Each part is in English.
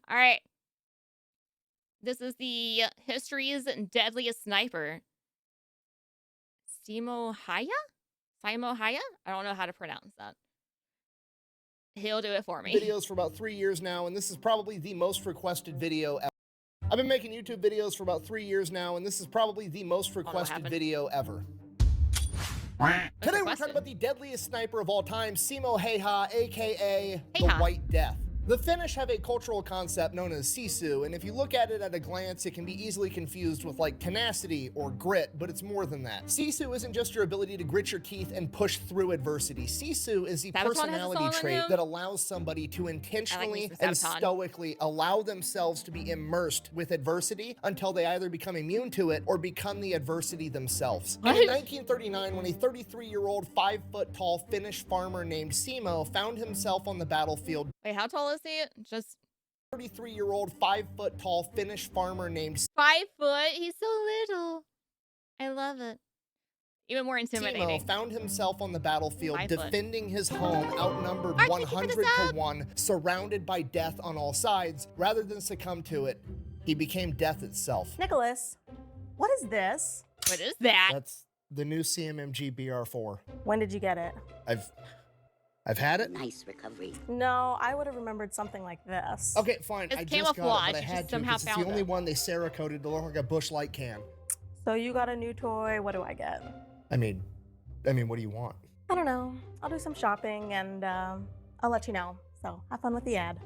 All right. This is the history's deadliest sniper. Simo Häyhä? Simo Häyhä? I don't know how to pronounce that. He'll do it for me. Videos for about 3 years now, and this is probably the most requested video ever. I've been making YouTube videos for about 3 years now, and this is probably the most requested video ever. Today we're talking about the deadliest sniper of all time, Simo Häyhä, aka the White Death. The Finnish have a cultural concept known as sisu, and if you look at it at a glance, it can be easily confused with like tenacity or grit, but it's more than that. Sisu isn't just your ability to grit your teeth and push through adversity. Sisu is the personality trait that allows somebody to intentionally and stoically allow themselves to be immersed with adversity until they either become immune to it or become the adversity themselves. And in 1939, when a 33-year-old, 5-foot-tall Finnish farmer named Simo found himself on the battlefield. Wait, how tall is he? Just 33-year-old, 5-foot-tall Finnish farmer named 5 foot. He's so little. I love it. Even more intimidating. Simo found himself on the battlefield defending his home, outnumbered 100 to 1, surrounded by death on all sides. Rather than succumb to it, he became death itself. Nicholas, what is this? What is that? That's the new CMMG BR4. When did you get it? I've had it. Nice recovery. No, I would have remembered something like this. Okay, fine. It's I camouflage. Just got it, but I had to somehow because it's the only one they Sarah coated to look like a Busch Light can. So you got a new toy. What do I get? I mean, what do you want? I don't know. I'll do some shopping and I'll let you know. So have fun with the ad.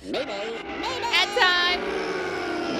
Mayday. Ad time.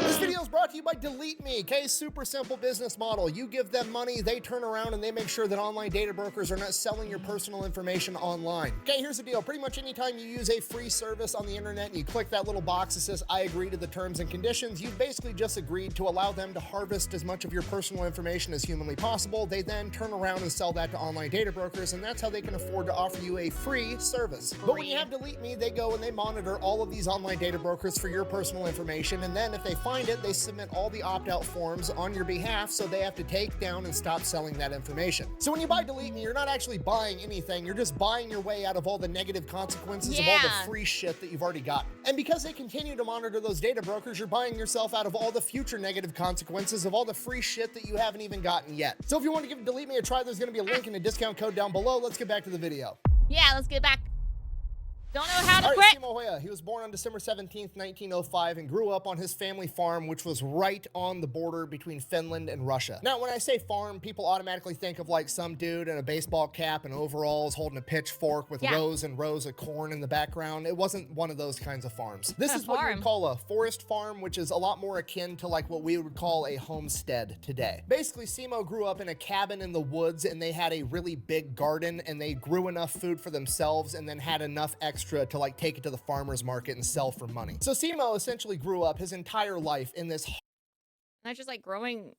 This video is brought to you by Delete Me, okay? Super simple business model. You give them money, they turn around and they make sure that online data brokers are not selling your personal information online. Okay, here's the deal. Pretty much anytime you use a free service on the internet and you click that little box that says, I agree to the terms and conditions, you've basically just agreed to allow them to harvest as much of your personal information as humanly possible. They then turn around and sell that to online data brokers, and that's how they can afford to offer you a free service. But when you have Delete Me, they go and they monitor all of these online data brokers for your personal information, and then if they find it, they submit all the opt-out forms on your behalf, so they have to take down and stop selling that information. So when you buy Delete Me, you're not actually buying anything, you're just buying your way out of all the negative consequences of all the free shit that you've already gotten. And because they continue to monitor those data brokers, you're buying yourself out of all the future negative consequences of all the free shit that you haven't even gotten yet. So if you want to give Delete Me a try, there's going to be a link and a discount code down below. Let's get back to the video. Yeah, let's get back. Don't know how to All quit. right, Simo Häyhä. He was born on December 17th, 1905, and grew up on his family farm, which was right on the border between Finland and Russia. Now, when I say farm, people automatically think of like some dude in a baseball cap and overalls holding a pitchfork with rows and rows of corn in the background. It wasn't one of those kinds of farms. This is what you would call a forest farm, which is a lot more akin to like what we would call a homestead today. Basically, Simo grew up in a cabin in the woods, and they had a really big garden, and they grew enough food for themselves and then had enough extra to like take it to the farmer's market and sell for money. So Simo essentially grew up his entire life in this. Not just like growing.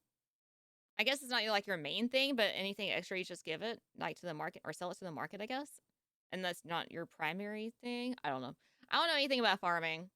I guess it's not like your main thing, but anything extra you just give it like to the market or sell it to the market, I guess. And that's not your primary thing. I don't know. I don't know anything about farming.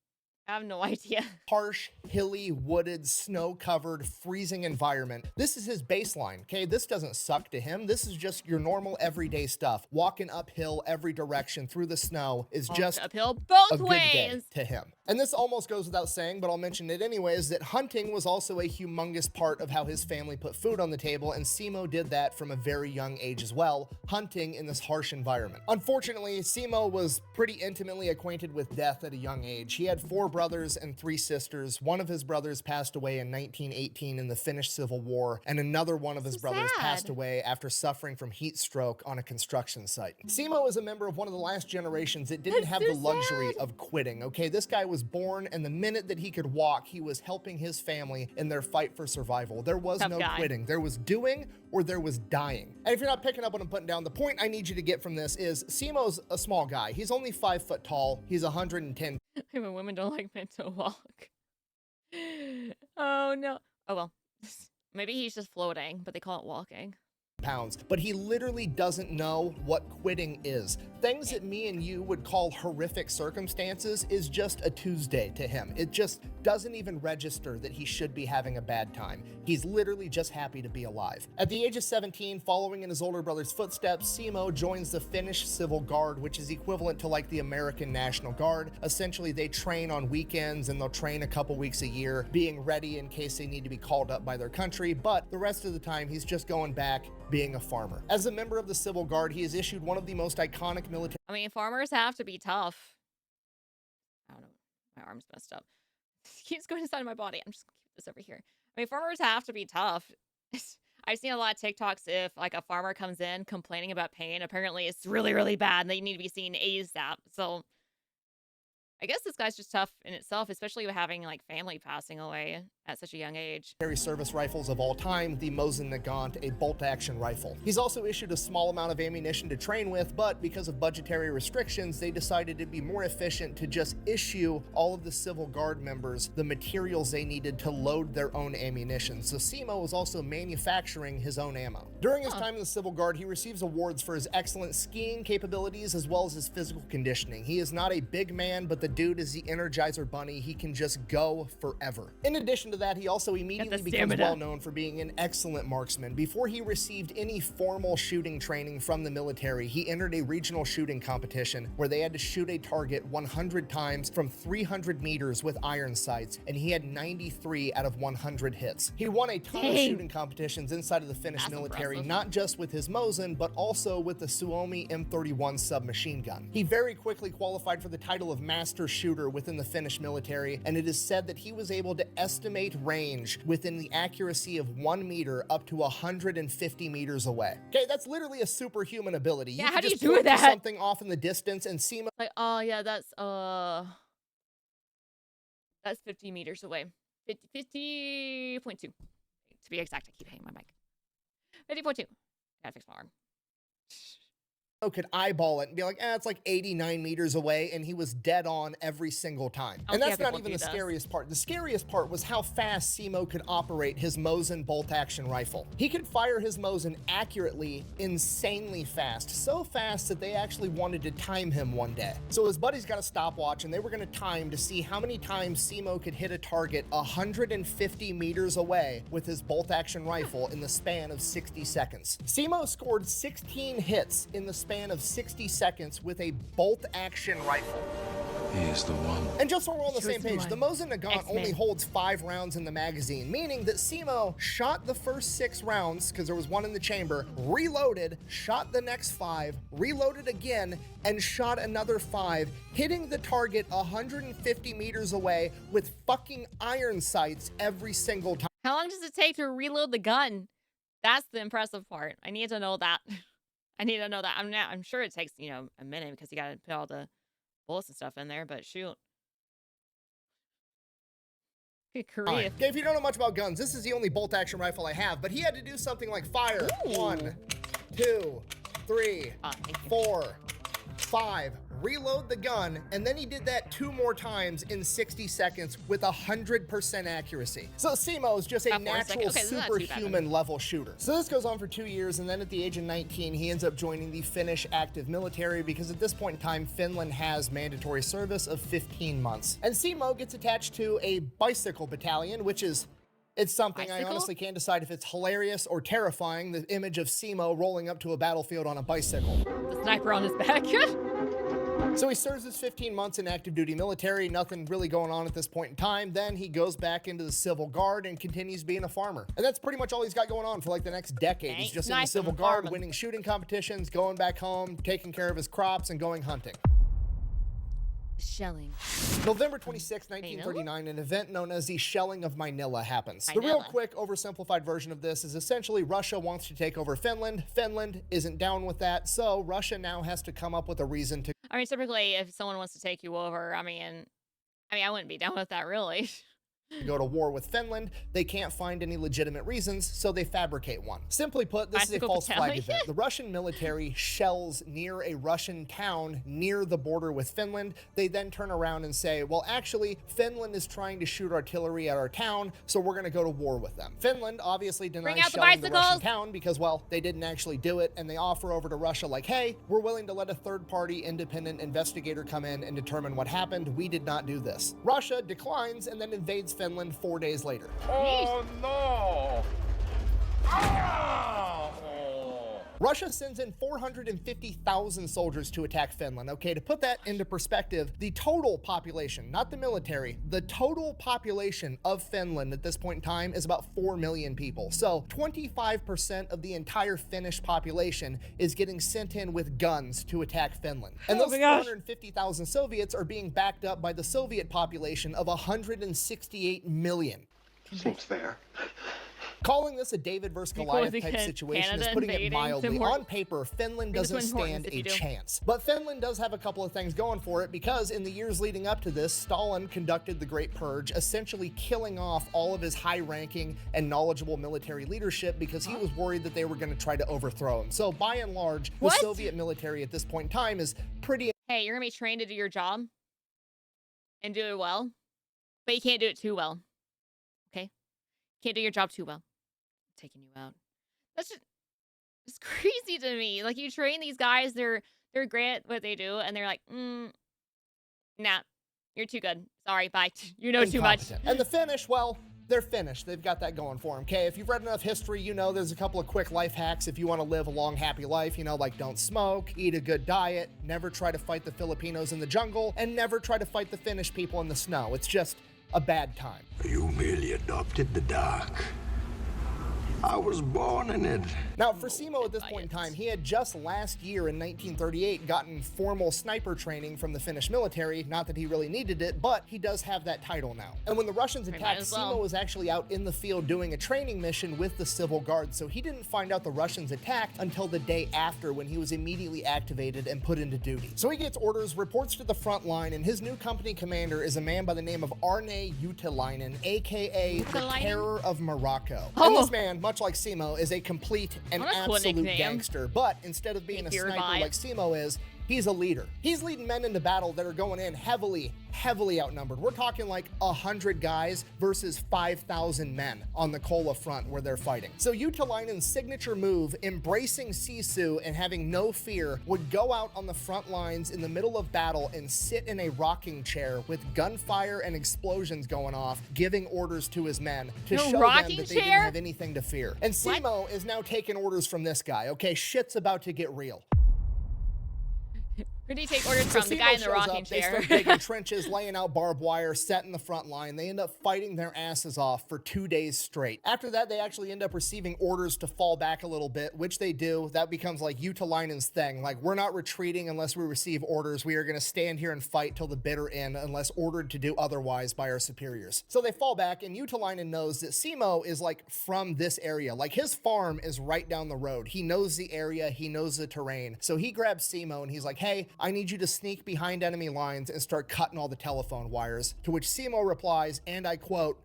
I have no idea. Harsh, hilly, wooded, snow-covered, freezing environment. This is his baseline, okay? This doesn't suck to him. This is just your normal everyday stuff. Walking uphill every direction through the snow is just uphill both a good ways day to him. And this almost goes without saying, but I'll mention it anyways, that hunting was also a humongous part of how his family put food on the table, and Simo did that from a very young age as well, hunting in this harsh environment. Unfortunately, Simo was pretty intimately acquainted with death at a young age. He had 4 brothers and 3 sisters. One of his brothers passed away in 1918 in the Finnish Civil War, and another one of his brothers passed away after suffering from heat stroke on a construction site. Simo is a member of one of the last generations that didn't have the luxury of quitting, okay? This guy was born, and the minute that he could walk, he was helping his family in their fight for survival. There was no quitting. There was doing or there was dying. And if you're not picking up what I'm putting down, the point I need you to get from this is Simo's a small guy. He's only 5 foot tall. He's 110. When women don't like men to walk. Oh no. Oh well. Maybe he's just floating, but they call it walking. Pounds, but he literally doesn't know what quitting is. things that me and you would call horrific circumstances is just a Tuesday to him. It just doesn't even register that he should be having a bad time. He's literally just happy to be alive. At the age of 17, following in his older brother's footsteps, Simo joins the Finnish Civil Guard, which is equivalent to like the American National Guard. Essentially, they train on weekends and they'll train a couple weeks a year, being ready in case they need to be called up by their country, but the rest of the time he's just going back being a farmer. As a member of the Civil Guard, he has issued one of the most iconic military... I mean, farmers have to be tough. I don't know. My arm's messed up. It keeps going inside my body. I'm just gonna keep this over here. I mean, farmers have to be tough. I've seen a lot of TikToks if like a farmer comes in complaining about pain. Apparently it's really, really bad and they need to be seen ASAP. So I guess this guy's just tough in itself, especially with having like family passing away at such a young age. service rifles of all time, the Mosin Nagant, a bolt-action rifle. He's also issued a small amount of ammunition to train with, but because of budgetary restrictions, they decided it'd be more efficient to just issue all of the Civil Guard members the materials they needed to load their own ammunition. So Simo was also manufacturing his own ammo. During his time in the Civil Guard, he receives awards for his excellent skiing capabilities as well as his physical conditioning. He is not a big man, but the dude is the Energizer Bunny. He can just go forever. In addition to that, he also immediately becomes well known for being an excellent marksman. Before he received any formal shooting training from the military, he entered a regional shooting competition where they had to shoot a target 100 times from 300 meters with iron sights, and he had 93 out of 100 hits. He won a ton of shooting competitions inside of the Finnish military, not just with his Mosin, but also with the Suomi M31 submachine gun. He very quickly qualified for the title of master shooter within the Finnish military, and it is said that he was able to estimate range within the accuracy of 1 meter up to 150 meters away. Okay, that's literally a superhuman ability. Yeah, how do you just do point to that? something off in the distance and Simo... Like, oh yeah, that's 50 meters away. 50.2. To be exact, I keep hitting my mic. 50.2. Gotta fix my arm. could eyeball it and be like, it's like 89 meters away, and he was dead on every single time. And that's not even the scariest part. The scariest part was how fast Simo could operate his Mosin bolt-action rifle. He could fire his Mosin accurately, insanely fast. So fast that they actually wanted to time him one day. So his buddies got a stopwatch, and they were going to time to see how many times Simo could hit a target 150 meters away with his bolt-action rifle in the span of 60 seconds. Simo scored 16 hits in the span of 60 seconds with a bolt-action rifle. He is the one. And just so we're on the same page, the Mosin Nagant only holds 5 rounds in the magazine, meaning that Simo shot the first 6 rounds, because there was 1 in the chamber, reloaded, shot the next 5, reloaded again, and shot another 5, hitting the target 150 meters away with fucking iron sights every single time. How long does it take to reload the gun? That's the impressive part. I need to know that. I need to know that. I'm sure it takes, you know, a minute because you got to put all the bullets and stuff in there, but shoot. Good career. Okay, if you don't know much about guns, this is the only bolt-action rifle I have, but he had to do something like fire 1, 2, 3, 4, 5, reload the gun, and then he did that 2 more times in 60 seconds with 100% accuracy. So Simo is just a natural superhuman level shooter. So this goes on for 2 years, and then at the age of 19, he ends up joining the Finnish active military because at this point in time, Finland has mandatory service of 15 months. And Simo gets attached to a bicycle battalion, which is it's something I honestly can't decide if it's hilarious or terrifying, the image of Simo rolling up to a battlefield on a bicycle. The sniper on his back. So he serves his 15 months in active duty military, nothing really going on at this point in time. Then he goes back into the Civil Guard and continues being a farmer. And that's pretty much all he's got going on for like the next decade. He's just in the Civil Guard, winning shooting competitions, going back home, taking care of his crops, and going hunting. Shelling. November 26, 1939, an event known as the Shelling of Manila happens. The real quick, oversimplified version of this is essentially Russia wants to take over Finland. Finland isn't down with that, so Russia now has to come up with a reason to... I mean, typically, if someone wants to take you over, I mean, I wouldn't be down with that, really. go to war with Finland. They can't find any legitimate reasons, so they fabricate one. Simply put, this is a Bicycle false flag battalion. event. The Russian military shells near a Russian town near the border with Finland. They then turn around and say, well, actually, Finland is trying to shoot artillery at our town, so we're going to go to war with them. Finland obviously Bring denies out the shelling the Russian bicycles. town because, well, they didn't actually do it, and they offer over to Russia like, hey, we're willing to let a third-party independent investigator come in and determine what happened. We did not do this. Russia declines and then invades Finland 4 days later. Oh no! Russia sends in 450,000 soldiers to attack Finland. Okay, to put that into perspective, the total population, not the military, the total population of Finland at this point in time is about 4 million people. So 25% of the entire Finnish population is getting sent in with guns to attack Finland. And those 450,000 Soviets are being backed up by the Soviet population of 168 million. Seems fair. Calling this a David versus Goliath type situation is putting it mildly. On paper, Finland doesn't stand a chance. But Finland does have a couple of things going for it because in the years leading up to this, Stalin conducted the Great Purge, essentially killing off all of his high-ranking and knowledgeable military leadership because he was worried that they were going to try to overthrow him. So by and large, the Soviet military at this point in time is pretty... Hey, you're going to be trained to do your job and do it well, but you can't do it too well. Okay? Can't do your job too well. Taking you out. That's just, it's crazy to me. Like, you train these guys, they're great at what they do, and they're like, nah, you're too good. Sorry, bye. You know too much. And the Finnish, well, they're Finnish. They've got that going for them, okay? If you've read enough history, you know there's a couple of quick life hacks if you want to live a long, happy life, you know, like don't smoke, eat a good diet, never try to fight the Filipinos in the jungle, and never try to fight the Finnish people in the snow. It's just a bad time. You merely adopted the dark. I was born in it. Now, for Simo at this point in time, he had just last year in 1938 gotten formal sniper training from the Finnish military. Not that he really needed it, but he does have that title now. And when the Russians attacked, Simo was actually out in the field doing a training mission with the civil guard, so he didn't find out the Russians attacked until the day after when he was immediately activated and put into duty. So he gets orders, reports to the front line, and his new company commander is a man by the name of Arne Utilainen, aka the Terror of Morocco. And this man, much like Simo, is a complete and absolute gangster, but instead of being a sniper like Simo is, he's a leader. He's leading men into battle that are going in heavily outnumbered. We're talking like 100 guys versus 5,000 men on the Kola front where they're fighting. So Utilainen's signature move, embracing Sisu and having no fear, would go out on the front lines in the middle of battle and sit in a rocking chair with gunfire and explosions going off, giving orders to his men to show them that they didn't have anything to fear. And Simo is now taking orders from this guy. Okay, shit's about to get real. Who do you take orders from? The guy in the rocking chair. They start digging trenches, laying out barbed wire, setting the front line. They end up fighting their asses off for 2 days straight. After that, they actually end up receiving orders to fall back a little bit, which they do. That becomes like Utilainen's thing. Like, we're not retreating unless we receive orders. We are going to stand here and fight till the bitter end unless ordered to do otherwise by our superiors. So they fall back, and Utilainen knows that Simo is like from this area. Like, his farm is right down the road. He knows the area. He knows the terrain. So he grabs Simo and he's like, hey, I need you to sneak behind enemy lines and start cutting all the telephone wires. To which Simo replies, and I quote,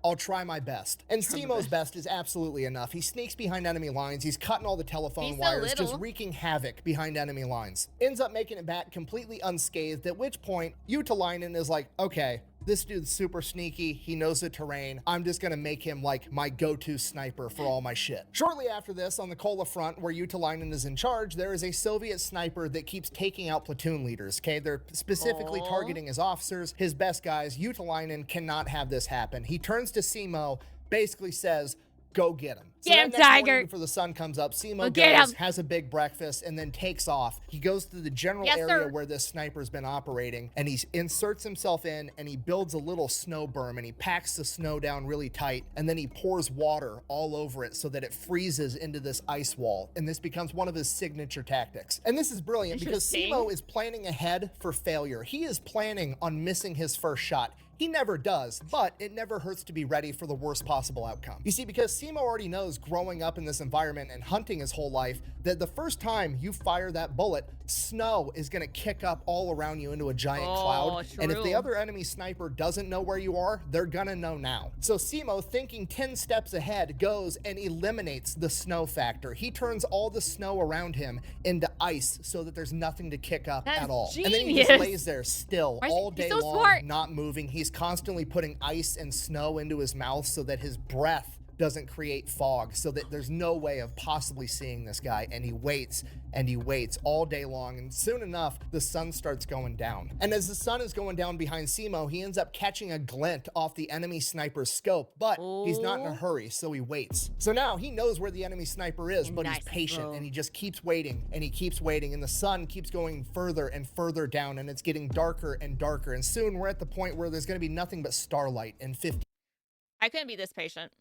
I'll try my best. And Simo's best is absolutely enough. He sneaks behind enemy lines. He's cutting all the telephone wires, just wreaking havoc behind enemy lines. Ends up making it back completely unscathed, at which point Utilainen is like, okay, this dude's super sneaky. He knows the terrain. I'm just gonna make him like my go-to sniper for all my shit. Shortly after this, on the Kola front, where Utilainen is in charge, there is a Soviet sniper that keeps taking out platoon leaders, okay? They're specifically targeting his officers, his best guys. Utilainen cannot have this happen. He turns to Simo, basically says, go get him. So get him, Tiger. Before the sun comes up, Simo goes, has a big breakfast, and then takes off. He goes to the general area where this sniper's been operating, and he inserts himself in, and he builds a little snow berm, and he packs the snow down really tight, and then he pours water all over it so that it freezes into this ice wall, and this becomes one of his signature tactics. And this is brilliant because Simo is planning ahead for failure. He is planning on missing his first shot. He never does, but it never hurts to be ready for the worst possible outcome. You see, because Simo already knows growing up in this environment and hunting his whole life that the first time you fire that bullet, snow is gonna kick up all around you into a giant cloud. And if the true. other enemy sniper doesn't know where you are, they're gonna know now. So Simo, thinking 10 steps ahead, goes and eliminates the snow factor. He turns all the snow around him into ice so that there's nothing to kick up That's at all. And then he just genius. lays there still Why is all he day so long, smart? not moving. He's constantly putting ice and snow into his mouth so that his breath doesn't create fog, so that there's no way of possibly seeing this guy. And he waits all day long, and soon enough the sun starts going down. And as the sun is going down behind Simo, he ends up catching a glint off the enemy sniper's scope, but he's not in a hurry, so he waits. So now he knows where the enemy sniper is, but he's Nice, patient, bro. and he just keeps waiting and he keeps waiting, and the sun keeps going further and further down, and it's getting darker and darker, and soon we're at the point where there's going to be nothing but starlight and 50 I couldn't be this patient.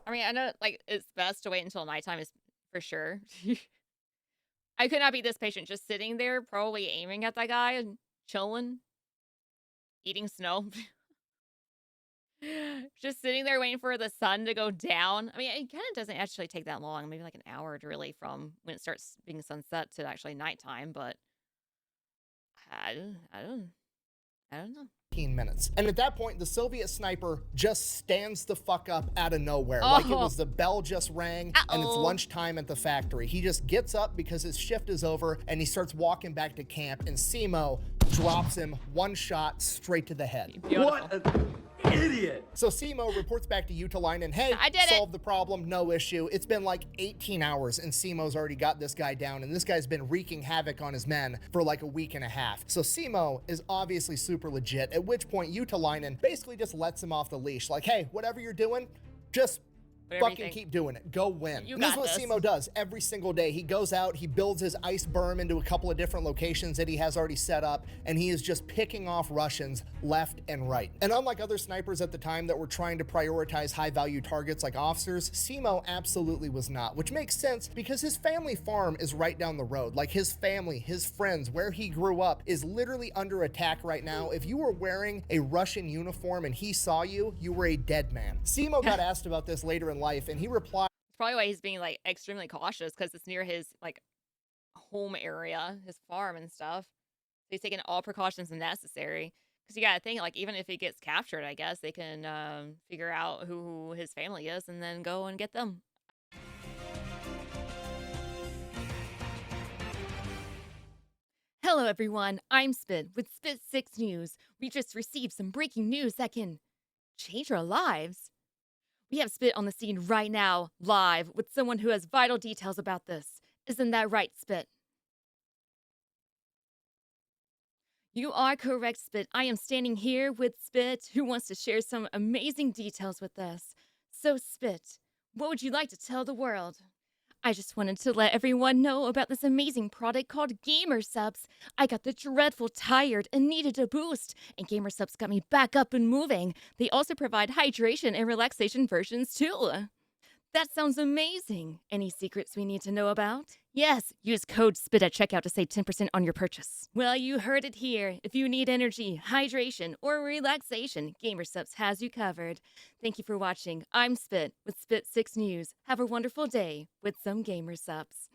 I mean, I know like it's best to wait until nighttime is for sure. I could not be this patient, just sitting there, probably aiming at that guy and chilling, eating snow. Just sitting there waiting for the sun to go down. I mean, it kind of doesn't actually take that long, maybe like an hour to really from when it starts being sunset to actually nighttime, but I don't know. minutes. And at that point, the Soviet sniper just stands the fuck up out of nowhere. Like it was the bell just rang and it's lunchtime at the factory. He just gets up because his shift is over and he starts walking back to camp, and Simo drops him one shot straight to the head. What an idiot! So Simo reports back to Utalainen, hey, I did it. solved the problem, no issue. It's been like 18 hours and Simo's already got this guy down, and this guy's been wreaking havoc on his men for like a week and a half. So Simo is obviously super legit, at which point Utalainen basically just lets him off the leash. Like, hey, whatever you're doing, just Whatever you fucking think. keep doing it. Go win. You And this is got what this. Simo does every single day. He goes out, he builds his ice berm into a couple of different locations that he has already set up, and he is just picking off Russians left and right. And unlike other snipers at the time that were trying to prioritize high-value targets like officers, Simo absolutely was not, which makes sense because his family farm is right down the road. Like his family, his friends, where he grew up is literally under attack right now. If you were wearing a Russian uniform and he saw you, you were a dead man. Simo got asked about this later in life, and he replied, It's probably why he's being like extremely cautious, because it's near his like home area, his farm and stuff. So he's taking all precautions necessary. Because you gotta think, like, even if he gets captured, I guess they can figure out who his family is and then go and get them. Hello, everyone. I'm Spit with Spit 6 News. We just received some breaking news that can change our lives. We have Spit on the scene right now, live, with someone who has vital details about this. Isn't that right, Spit? You are correct, Spit. I am standing here with Spit, who wants to share some amazing details with us. So, Spit, what would you like to tell the world? I just wanted to let everyone know about this amazing product called Gamer Subs. I got the dreadful tired and needed a boost, and Gamer Subs got me back up and moving. They also provide hydration and relaxation versions too. That sounds amazing. Any secrets we need to know about? Yes, use code SPIT at checkout to save 10% on your purchase. Well, you heard it here. If you need energy, hydration, or relaxation, Gamer Subs has you covered. Thank you for watching. I'm Spit with Spit 6 News. Have a wonderful day with some Gamer Subs.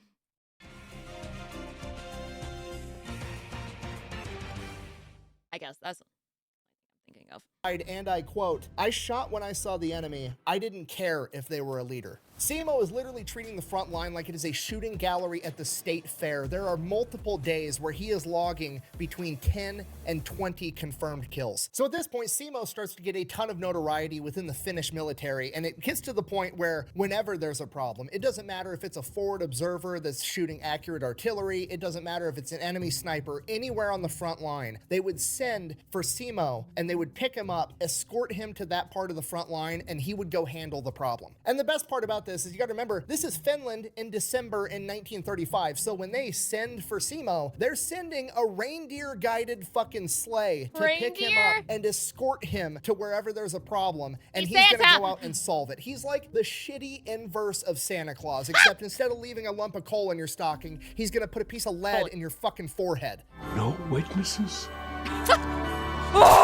I guess that's what I'm thinking of. and I quote, I shot when I saw the enemy. I didn't care if they were a leader. Simo is literally treating the front line like it is a shooting gallery at the state fair. There are multiple days where he is logging between 10 and 20 confirmed kills. So at this point, Simo starts to get a ton of notoriety within the Finnish military, and it gets to the point where whenever there's a problem, it doesn't matter if it's a forward observer that's shooting accurate artillery, it doesn't matter if it's an enemy sniper, anywhere on the front line, they would send for Simo and they would pick him up, escort him to that part of the front line, and he would go handle the problem. And the best part about this is you gotta remember, this is Finland in December in 1935. So when they send for Simo, they're sending a reindeer-guided fucking sleigh to pick him up and escort him to wherever there's a problem, and he's gonna go out and solve it. He's like the shitty inverse of Santa Claus, except instead of leaving a lump of coal in your stocking, he's gonna put a piece of lead in your fucking forehead. No witnesses?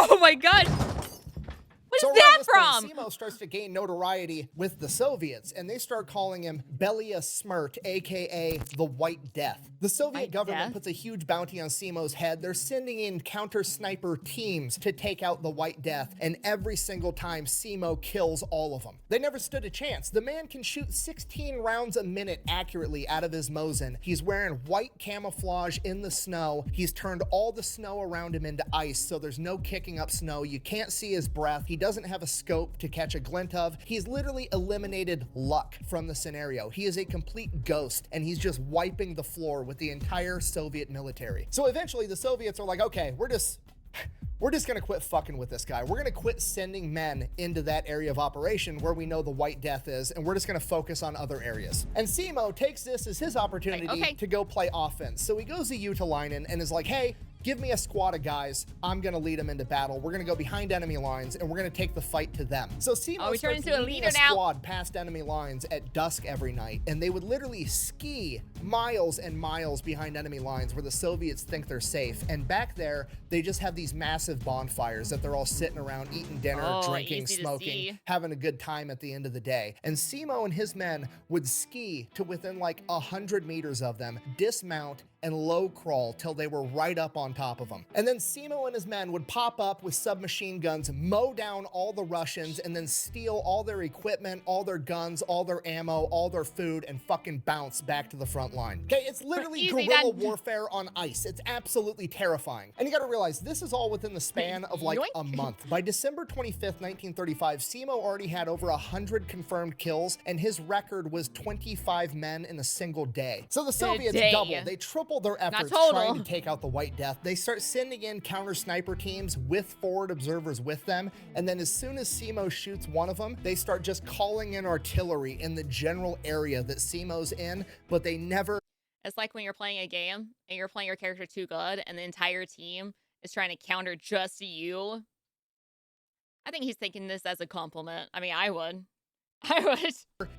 Oh my god! What is So that around this from? point, Simo starts to gain notoriety with the Soviets, and they start calling him Belia Smirt, aka the White Death. The Soviet White government Death? puts a huge bounty on Simo's head. They're sending in counter-sniper teams to take out the White Death, and every single time, Simo kills all of them. They never stood a chance. The man can shoot 16 rounds a minute accurately out of his Mosin. He's wearing white camouflage in the snow. He's turned all the snow around him into ice, so there's no kicking up snow. You can't see his breath. He doesn't have a scope to catch a glint of. He's literally eliminated luck from the scenario. He is a complete ghost, and he's just wiping the floor with the entire Soviet military. So eventually the Soviets are like, okay, we're just gonna quit fucking with this guy. We're gonna quit sending men into that area of operation where we know the White Death is, and we're just gonna focus on other areas. And Simo takes this as his opportunity to go play offense. So he goes to Utalainen and is like, hey, give me a squad of guys. I'm gonna lead them into battle. We're gonna go behind enemy lines and we're gonna take the fight to them. So Simo starts leading a squad past enemy lines at dusk every night, and they would literally ski miles and miles behind enemy lines where the Soviets think they're safe. And back there, they just have these massive bonfires that they're all sitting around eating dinner, drinking, smoking, having a good time at the end of the day. And Simo and his men would ski to within like 100 meters of them, dismount, and low crawl till they were right up on top of them. And then Simo and his men would pop up with submachine guns, mow down all the Russians, and then steal all their equipment, all their guns, all their ammo, all their food, and fucking bounce back to the front line. Okay, it's literally guerrilla warfare on ice. It's absolutely terrifying. And you gotta realize, this is all within the span of like a month. By December 25th, 1935, Simo already had over 100 confirmed kills, and his record was 25 men in a single day. So the Soviets doubled. They tripled their efforts trying to take out the White Death. They start sending in counter sniper teams with forward observers with them, and then as soon as Simo shoots one of them, they start just calling in artillery in the general area that Simo's in, but they never... It's like when you're playing a game and you're playing your character too good and the entire team is trying to counter just you. I think he's taking this as a compliment. I mean, I would.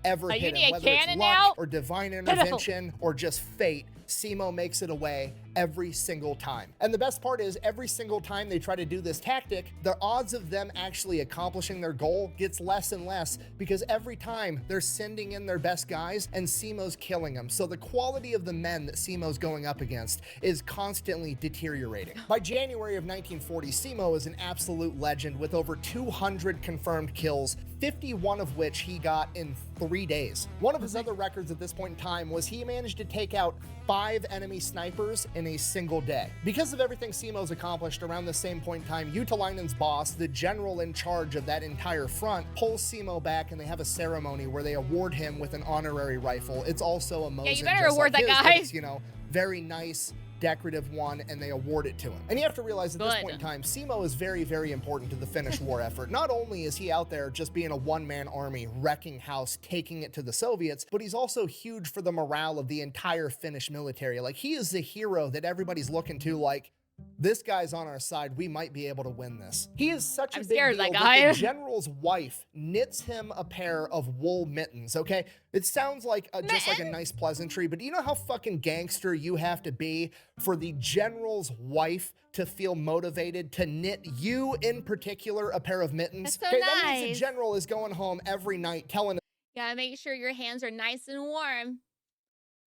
ever hit him, whether it's luck or divine intervention or just fate. Simo makes it away every single time. And the best part is, every single time they try to do this tactic, the odds of them actually accomplishing their goal gets less and less, because every time they're sending in their best guys and Simo's killing them. So the quality of the men that Simo's going up against is constantly deteriorating. By January of 1940, Simo is an absolute legend with over 200 confirmed kills, 51 of which he got in 3 days. One of his other records at this point in time was he managed to take out 5 enemy snipers in a single day. Because of everything Simo's accomplished, around the same point in time, Utalainen's boss, the general in charge of that entire front, pulls Simo back, and they have a ceremony where they award him with an honorary rifle. It's also a Mosin. Yeah, you better award that guy. It's, you know, very nice, decorative one, and they award it to him. And you have to realize at this point in time, Simo is very, very important to the Finnish war effort. Not only is he out there just being a one-man army, wrecking house, taking it to the Soviets, but he's also huge for the morale of the entire Finnish military. Like, he is the hero that everybody's looking to, like, this guy's on our side. We might be able to win this. He is such a big deal that the general's wife knits him a pair of wool mittens, okay? It sounds like just like a nice pleasantry, but do you know how fucking gangster you have to be for the general's wife to feel motivated to knit you in particular a pair of mittens? That's so nice. That means the general is going home every night telling him, gotta make sure your hands are nice and warm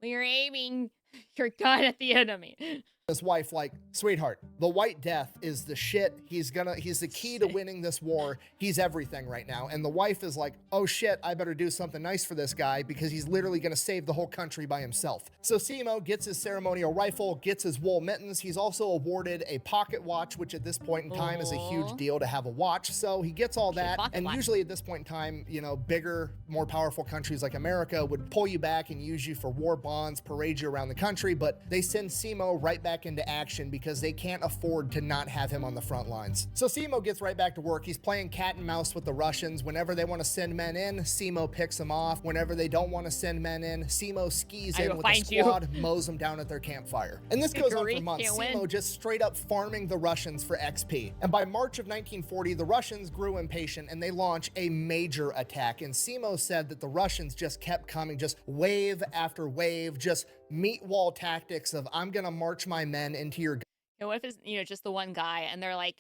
when you're aiming your gun at the enemy. His wife, like, sweetheart, the White Death is the shit. He's the key to winning this war. He's everything right now. And the wife is like, oh shit, I better do something nice for this guy, because he's literally gonna save the whole country by himself. So Simo gets his ceremonial rifle, gets his wool mittens. He's also awarded a pocket watch, which at this point in time is a huge deal to have a watch. So he gets all that. And usually at this point in time, you know, bigger, more powerful countries like America would pull you back and use you for war bonds, parade you around the country, but they send Simo right back into action because they can't afford to not have him on the front lines. So Simo gets right back to work. He's playing cat and mouse with the Russians. Whenever they want to send men in, Simo picks them off. Whenever they don't want to send men in, Simo skis in with a squad, mows them down at their campfire. And this goes on for months. Simo just straight up farming the Russians for XP. And by March of 1940, the Russians grew impatient and they launch a major attack. And Simo said that the Russians just kept coming, just wave after wave, just meat wall tactics of, I'm gonna march my men into your... What if it's, you know, just the one guy and they're like,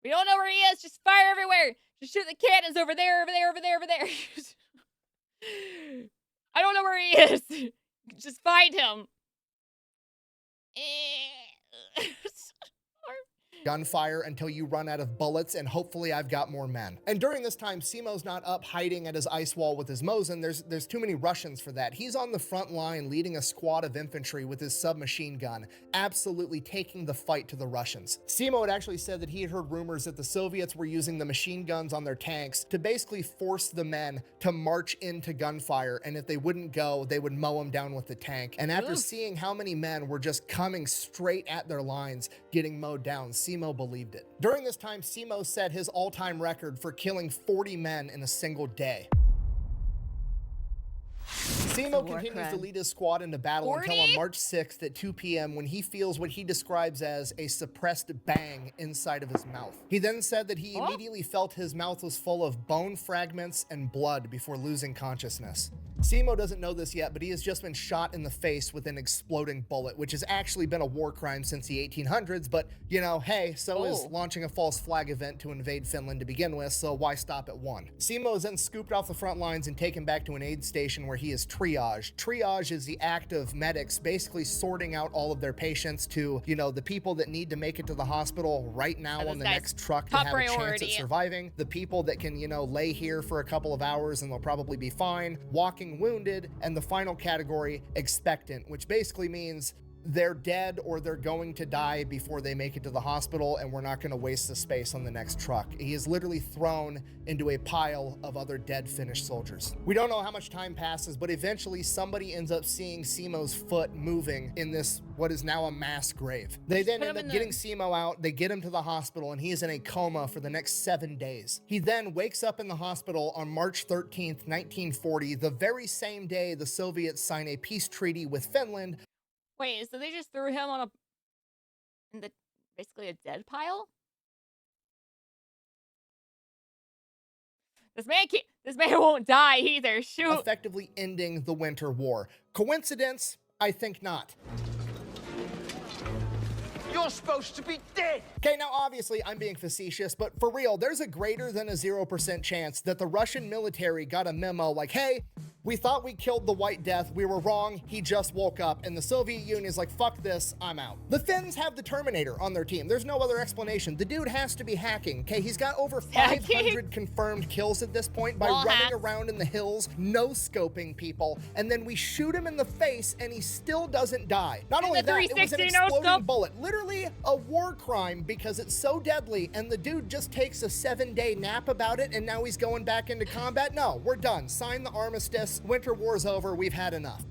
We don't know where he is. Just fire everywhere. Just shoot the cannons over there, over there, over there, over there. I don't know where he is. Just find him. Gunfire until you run out of bullets, and hopefully I've got more men. And during this time, Simo's not up hiding at his ice wall with his Mosin. There's too many Russians for that. He's on the front line leading a squad of infantry with his submachine gun, absolutely taking the fight to the Russians. Simo had actually said that he had heard rumors that the Soviets were using the machine guns on their tanks to basically force the men to march into gunfire, and if they wouldn't go, they would mow them down with the tank. And after seeing how many men were just coming straight at their lines, getting mowed down, Simo believed it. During this time, Simo set his all-time record for killing 40 men in a single day. Simo continues to lead his squad into battle until on March 6th at 2 p.m. when he feels what he describes as a suppressed bang inside of his mouth. He then said that he immediately felt his mouth was full of bone fragments and blood before losing consciousness. Simo doesn't know this yet, but he has just been shot in the face with an exploding bullet, which has actually been a war crime since the 1800s, but, you know, hey, so is launching a false flag event to invade Finland to begin with, so why stop at one? Simo is then scooped off the front lines and taken back to an aid station where he is triaged. Triage is the act of medics basically sorting out all of their patients to, you know, the people that need to make it to the hospital right now on the next truck to have a chance at surviving, the people that can, you know, lay here for a couple of hours and they'll probably be fine, walking wounded, and the final category, expectant, which basically means they're dead or they're going to die before they make it to the hospital, and we're not going to waste the space on the next truck. He is literally thrown into a pile of other dead Finnish soldiers. We don't know how much time passes, but eventually somebody ends up seeing Simo's foot moving in this, what is now a mass grave. They then end up getting Simo out, they get him to the hospital, and he is in a coma for the next 7 days. He then wakes up in the hospital on March 13th, 1940, the very same day the Soviets sign a peace treaty with Finland. Wait, so they just threw him on basically a dead pile? This man won't die either, shoot. Effectively ending the Winter War. Coincidence? I think not. You're supposed to be dead! Okay, now obviously I'm being facetious, but for real, there's a greater than a 0% chance that the Russian military got a memo like, hey, we thought we killed the White Death, we were wrong, he just woke up, and the Soviet Union is like, fuck this, I'm out. The Finns have the Terminator on their team. There's no other explanation. The dude has to be hacking, okay? He's got over 500 confirmed kills at this point by running around in the hills, no-scoping people, and then we shoot him in the face and he still doesn't die. Not only that, it was an exploding bullet. Literally a war crime because it's so deadly, and the dude just takes a 7-day nap about it and now he's going back into combat. No, we're done. Sign the armistice. Winter War's over. We've had enough.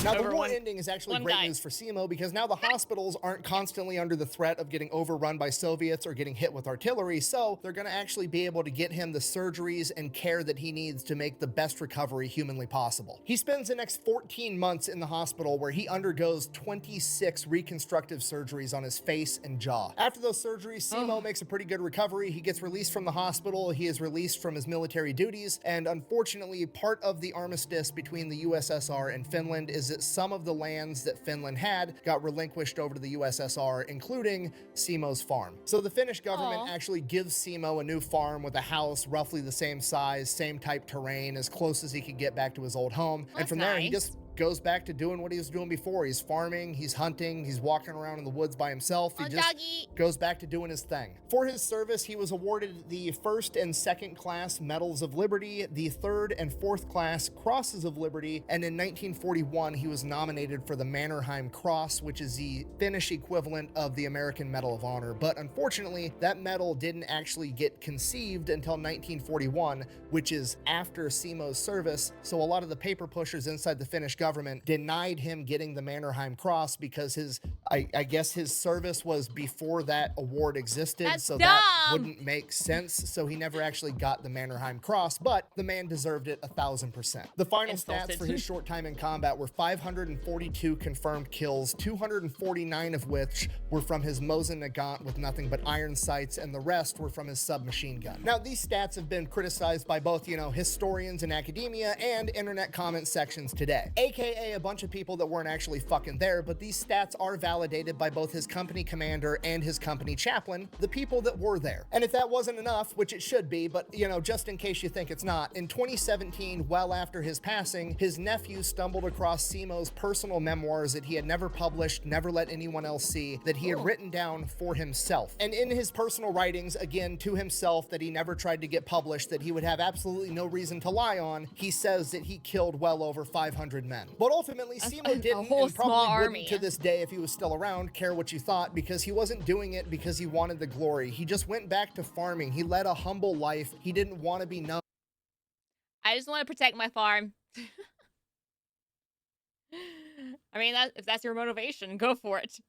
Now, the war ending is actually great news for Simo because now the hospitals aren't constantly under the threat of getting overrun by Soviets or getting hit with artillery, so they're going to actually be able to get him the surgeries and care that he needs to make the best recovery humanly possible. He spends the next 14 months in the hospital where he undergoes 26 reconstructive surgeries on his face and jaw. After those surgeries, Simo makes a pretty good recovery. He gets released from the hospital, he is released from his military duties, and unfortunately, part of the armistice between the USSR and Finland is that some of the lands that Finland had got relinquished over to the USSR, including Simo's farm. So the Finnish government actually gives Simo a new farm with a house roughly the same size, same type terrain, as close as he could get back to his old home. And from there, he just goes back to doing what he was doing before. He's farming, he's hunting, he's walking around in the woods by himself. He just goes back to doing his thing. For his service, he was awarded the 1st and 2nd class Medals of Liberty, the 3rd and 4th class Crosses of Liberty, and in 1941, he was nominated for the Mannerheim Cross, which is the Finnish equivalent of the American Medal of Honor. But unfortunately, that medal didn't actually get conceived until 1941, which is after Simo's service, so a lot of the paper pushers inside the Finnish government denied him getting the Mannerheim Cross because his, I guess his service was before that award existed. That wouldn't make sense. So he never actually got the Mannerheim Cross, but the man deserved it 1000%. The final stats for his short time in combat were 542 confirmed kills, 249 of which were from his Mosin Nagant with nothing but iron sights, and the rest were from his submachine gun. Now, these stats have been criticized by both, you know, historians in academia and internet comment sections today. aka a bunch of people that weren't actually fucking there, but these stats are validated by both his company commander and his company chaplain, the people that were there. And if that wasn't enough, which it should be, but you know, just in case you think it's not, in 2017, well after his passing, his nephew stumbled across Simo's personal memoirs that he had never published, never let anyone else see, that he had written down for himself. And in his personal writings, again, to himself, that he never tried to get published, that he would have absolutely no reason to lie on, he says that he killed well over 500 men. But ultimately, Simo didn't, whole and probably small wouldn't army. to this day if he was still around, care what you thought, because he wasn't doing it because he wanted the glory. He just went back to farming. He led a humble life. He didn't want to be known I just want to protect my farm. I mean, if that's your motivation, go for it.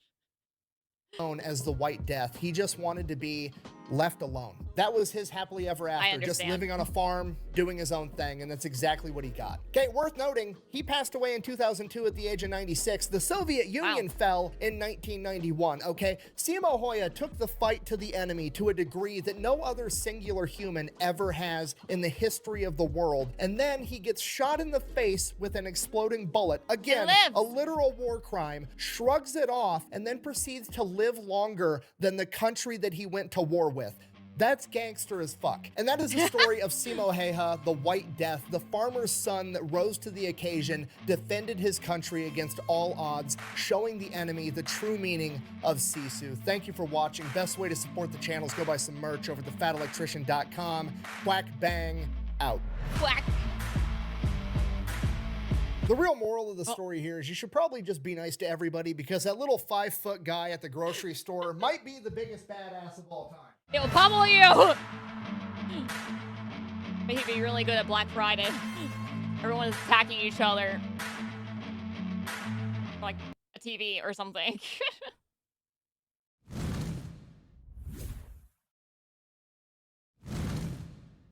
as the White Death. He just wanted to be left alone. That was his happily ever after, just understand. living on a farm, doing his own thing, and that's exactly what he got. Okay, worth noting, he passed away in 2002 at the age of 96. The Soviet Union fell in 1991, okay? Simo Häyhä took the fight to the enemy to a degree that no other singular human ever has in the history of the world, and then he gets shot in the face with an exploding bullet. Again, a literal war crime, shrugs it off, and then proceeds to live longer than the country that he went to war with. That's gangster as fuck. And that is the story of Simo Häyhä, the White Death, the farmer's son that rose to the occasion, defended his country against all odds, showing the enemy the true meaning of Sisu. Thank you for watching. Best way to support the channel is go buy some merch over at thefatelectrician.com. Quack bang out. Quack. The real moral of the story here is you should probably just be nice to everybody, because that little 5-foot guy at the grocery store might be the biggest badass of all time. He'll pummel you! But he'd be really good at Black Friday. Everyone's attacking each other. Like a TV or something.